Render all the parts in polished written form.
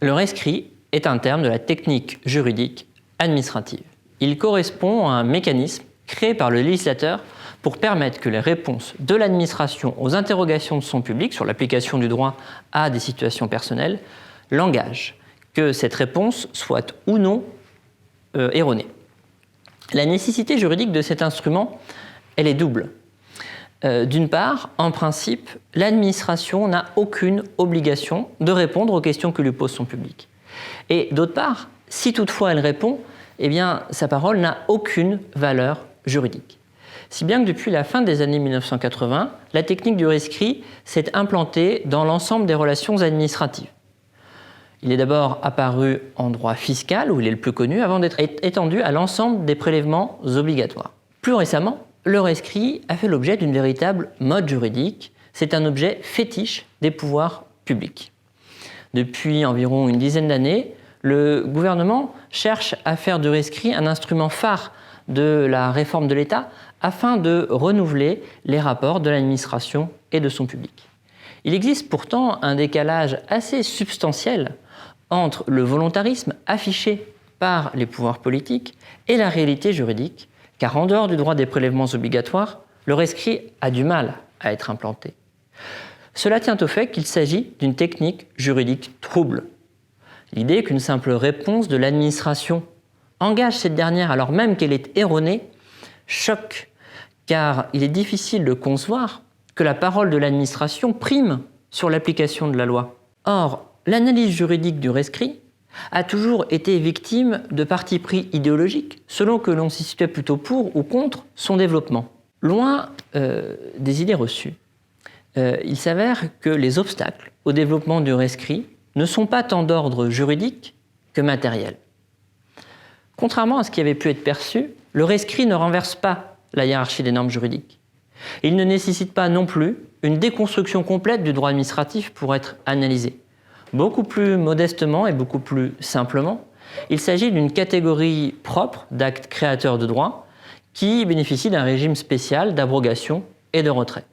Le rescrit est un terme de la technique juridique administrative. Il correspond à un mécanisme créé par le législateur pour permettre que les réponses de l'administration aux interrogations de son public sur l'application du droit à des situations personnelles l'engagent, que cette réponse soit ou non erronée. La nécessité juridique de cet instrument, elle est double. D'une part, en principe, l'administration n'a aucune obligation de répondre aux questions que lui pose son public. Et d'autre part, si toutefois elle répond, eh bien, sa parole n'a aucune valeur juridique. Si bien que depuis la fin des années 1980, la technique du rescrit s'est implantée dans l'ensemble des relations administratives. Il est d'abord apparu en droit fiscal, où il est le plus connu, avant d'être étendu à l'ensemble des prélèvements obligatoires. Plus récemment, le rescrit a fait l'objet d'une véritable mode juridique. C'est un objet fétiche des pouvoirs publics. Depuis environ une dizaine d'années, le gouvernement cherche à faire du rescrit un instrument phare de la réforme de l'État afin de renouveler les rapports de l'administration et de son public. Il existe pourtant un décalage assez substantiel entre le volontarisme affiché par les pouvoirs politiques et la réalité juridique, car en dehors du droit des prélèvements obligatoires, le rescrit a du mal à être implanté. Cela tient au fait qu'il s'agit d'une technique juridique trouble. L'idée qu'une simple réponse de l'administration engage cette dernière alors même qu'elle est erronée choque, car il est difficile de concevoir que la parole de l'administration prime sur l'application de la loi. Or, l'analyse juridique du rescrit a toujours été victime de partis pris idéologiques, selon que l'on s'y situait plutôt pour ou contre son développement. Loin des idées reçues, il s'avère que les obstacles au développement du rescrit ne sont pas tant d'ordre juridique que matériel. Contrairement à ce qui avait pu être perçu, le rescrit ne renverse pas la hiérarchie des normes juridiques. Il ne nécessite pas non plus une déconstruction complète du droit administratif pour être analysé. Beaucoup plus modestement et beaucoup plus simplement, il s'agit d'une catégorie propre d'actes créateurs de droit qui bénéficie d'un régime spécial d'abrogation et de retrait.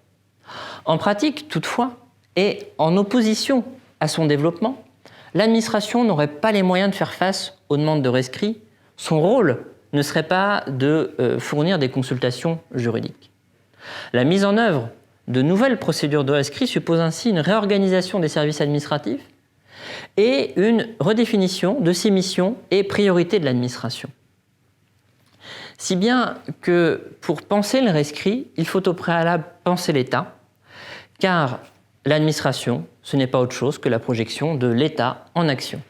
En pratique, toutefois, et en opposition à son développement, l'administration n'aurait pas les moyens de faire face aux demandes de rescrit. Son rôle ne serait pas de fournir des consultations juridiques. La mise en œuvre de nouvelles procédures de rescrit suppose ainsi une réorganisation des services administratifs et une redéfinition de ses missions et priorités de l'administration. Si bien que pour penser le rescrit, il faut au préalable penser l'État, car l'administration, ce n'est pas autre chose que la projection de l'État en action.